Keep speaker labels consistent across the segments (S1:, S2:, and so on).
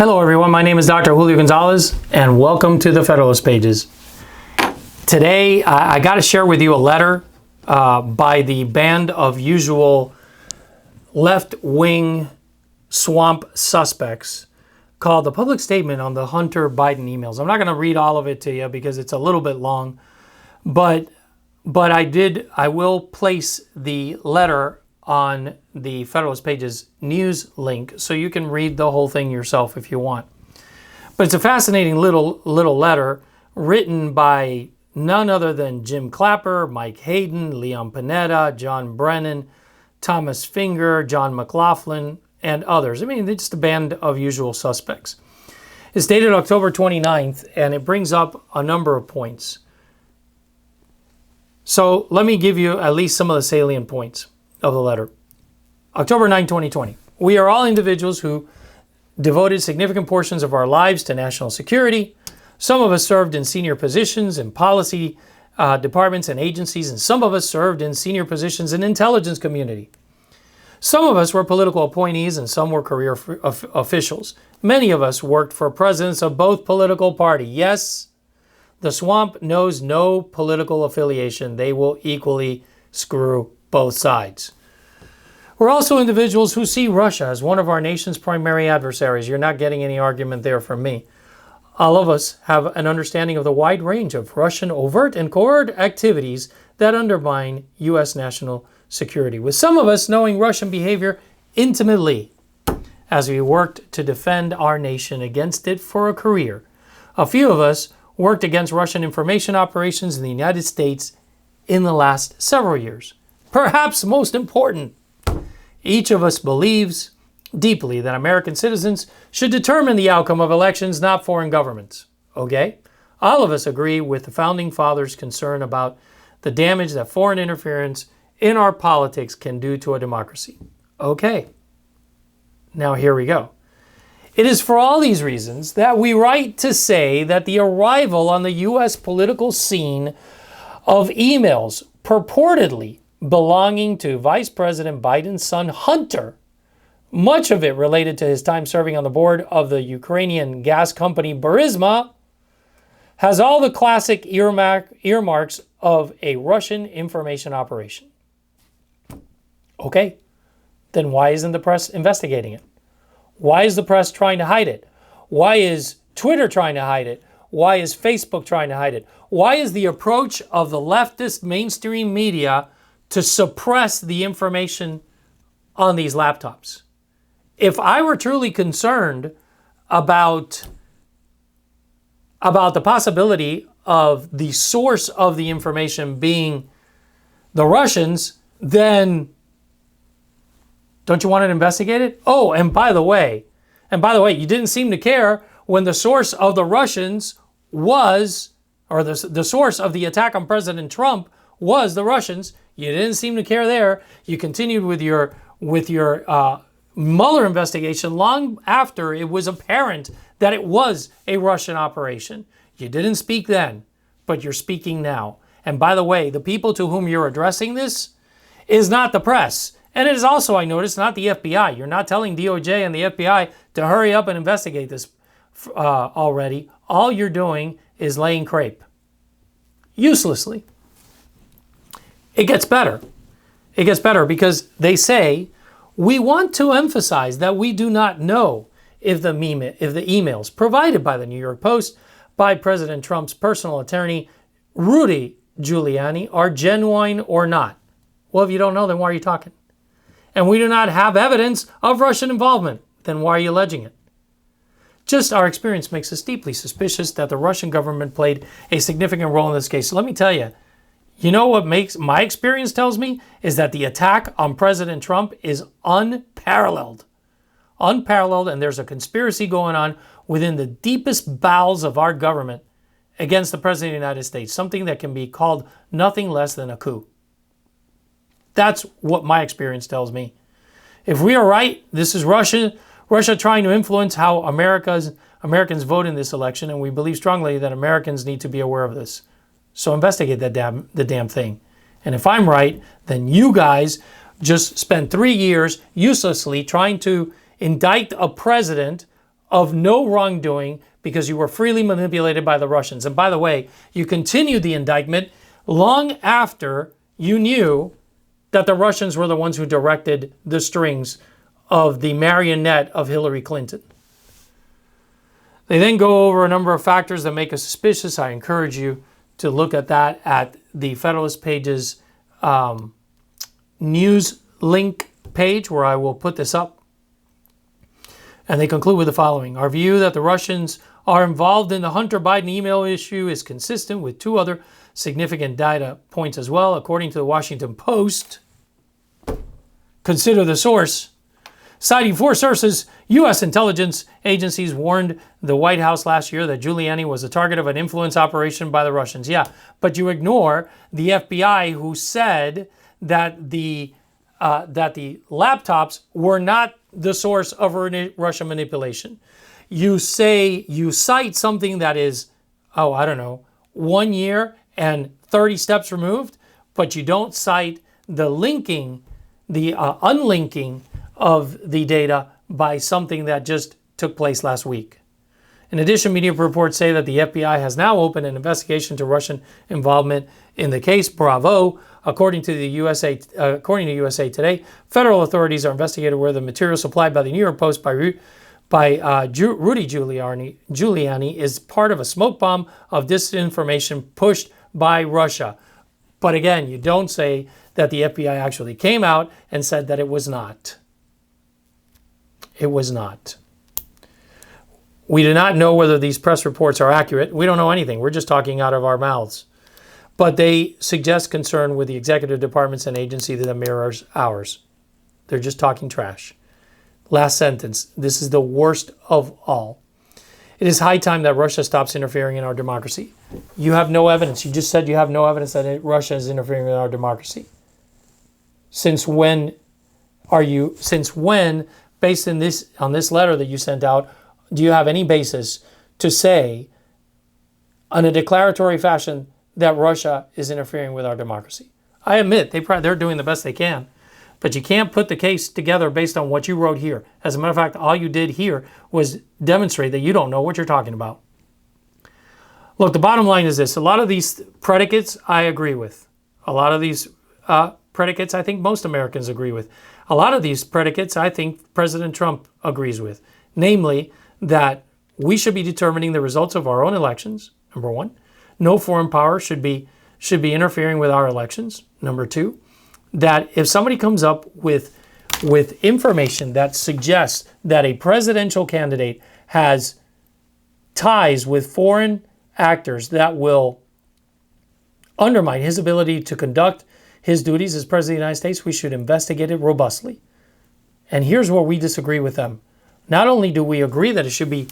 S1: Hello everyone, my name is Dr. Julio Gonzalez and welcome to the Federalist Pages. Today I got to share with you a letter by the band of usual left-wing swamp suspects called the Public Statement on the Hunter Biden Emails. I'm not going to read all of it to you because it's a little bit long, but I will place the letter on the Federalist Pages news link so you can read the whole thing yourself if you want. But it's a fascinating little letter written by none other than Jim Clapper, Mike Hayden, Leon Panetta, John Brennan, Thomas Finger, John McLaughlin, and others. I mean, it's just a band of usual suspects. It's dated October 29th, and it brings up a number of points. So let me give you at least some of the salient points of the letter. October 9, 2020. We are all individuals who devoted significant portions of our lives to national security. Some of us served in senior positions in policy departments and agencies, and some of us served in senior positions in the intelligence community. Some of us were political appointees and some were career officials. Many of us worked for presidents of both political parties. Yes, the swamp knows no political affiliation. They will equally screw both sides. We're also individuals who see Russia as one of our nation's primary adversaries. You're not getting any argument there from me. All of us have an understanding of the wide range of Russian overt and covert activities that undermine U.S. national security, with some of us knowing Russian behavior intimately as we worked to defend our nation against it for a career. A few of us worked against Russian information operations in the United States in the last several years. Perhaps most important, each of us believes deeply that American citizens should determine the outcome of elections, not foreign governments. Okay? All of us agree with the Founding Fathers' concern about the damage that foreign interference in our politics can do to a democracy. Okay. Now here we go. It is for all these reasons that we write to say that the arrival on the U.S. political scene of emails purportedly belonging to Vice President Biden's son Hunter, much of it related to his time serving on the board of the Ukrainian gas company Burisma, has all the classic earmarks of a Russian information operation. Okay, then why isn't the press investigating it? Why is the press trying to hide it? Why is Twitter trying to hide it? Why is Facebook trying to hide it? Why is the approach of the leftist mainstream media to suppress the information on these laptops? If I were truly concerned about the possibility of the source of the information being the Russians, then don't you want to investigate it? Oh, and by the way, you didn't seem to care when the source of the Russians was, or the source of the attack on President Trump was the Russians. You didn't seem to care there. You continued with your Mueller investigation long after it was apparent that it was a Russian operation. You didn't speak then, but you're speaking now. And by the way, the people to whom you're addressing this is not the press. And it is also, I noticed, not the FBI. You're not telling DOJ and the FBI to hurry up and investigate this already. All you're doing is laying crepe. Uselessly. It gets better. It gets better because they say, we want to emphasize that we do not know if the emails provided by the New York Post by President Trump's personal attorney, Rudy Giuliani, are genuine or not. Well, if you don't know, then why are you talking? And we do not have evidence of Russian involvement, then why are you alleging it? Just our experience makes us deeply suspicious that the Russian government played a significant role in this case. So let me tell you, you know what makes my experience tells me is that the attack on President Trump is unparalleled. Unparalleled, and there's a conspiracy going on within the deepest bowels of our government against the President of the United States, something that can be called nothing less than a coup. That's what my experience tells me. If we are right, this is Russia trying to influence how Americans vote in this election, and we believe strongly that Americans need to be aware of this. So investigate the damn thing. And if I'm right, then you guys just spent 3 years uselessly trying to indict a president of no wrongdoing because you were freely manipulated by the Russians. And by the way, you continued the indictment long after you knew that the Russians were the ones who directed the strings of the marionette of Hillary Clinton. They then go over a number of factors that make us suspicious. I encourage you to look at that at the Federalist Pages news link page, where I will put this up. And they conclude with the following. Our view that the Russians are involved in the Hunter Biden email issue is consistent with two other significant data points as well. According to the Washington Post, consider the source. Citing four sources, U.S. intelligence agencies warned the White House last year that Giuliani was the target of an influence operation by the Russians. Yeah, but you ignore the FBI, who said that the laptops were not the source of Russian manipulation. You cite something that is, 1 year and 30 steps removed, but you don't cite the linking, the unlinking of the data by something that just took place last week. In addition, media reports say that the FBI has now opened an investigation into Russian involvement in the case. Bravo. According to USA Today, federal authorities are investigating whether the material supplied by the New York Post by Rudy Giuliani is part of a smoke bomb of disinformation pushed by Russia. But again, you don't say that the FBI actually came out and said that it was not. It was not. We do not know whether these press reports are accurate. We don't know anything. We're just talking out of our mouths. But they suggest concern with the executive departments and agency that mirrors ours. They're just talking trash. Last sentence. This is the worst of all. It is high time that Russia stops interfering in our democracy. You have no evidence. You just said you have no evidence that Russia is interfering in our democracy. Since when, based on this letter that you sent out, do you have any basis to say in a declaratory fashion that Russia is interfering with our democracy? I admit they're doing the best they can, but you can't put the case together based on what you wrote here. As a matter of fact, all you did here was demonstrate that you don't know what you're talking about. Look, the bottom line is this. A lot of these predicates I agree with. A lot of these predicates I think most Americans agree with. A lot of these predicates I think President Trump agrees with. Namely, that we should be determining the results of our own elections, number one. No foreign power should be interfering with our elections. Number two, that if somebody comes up with information that suggests that a presidential candidate has ties with foreign actors that will undermine his ability to conduct his duties as President of the United States, we should investigate it robustly. And here's where we disagree with them. Not only do we agree that it should be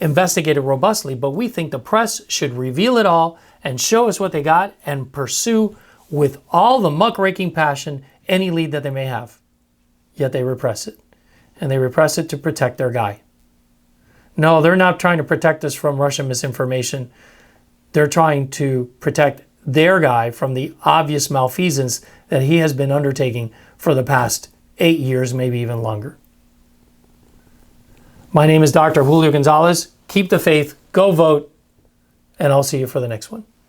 S1: investigated robustly, but we think the press should reveal it all and show us what they got and pursue with all the muckraking passion any lead that they may have. Yet they repress it. And they repress it to protect their guy. No, they're not trying to protect us from Russian misinformation. They're trying to protect their guy from the obvious malfeasance that he has been undertaking for the past 8 years, maybe even longer. My name is Dr. Julio Gonzalez. Keep the faith, go vote, and I'll see you for the next one.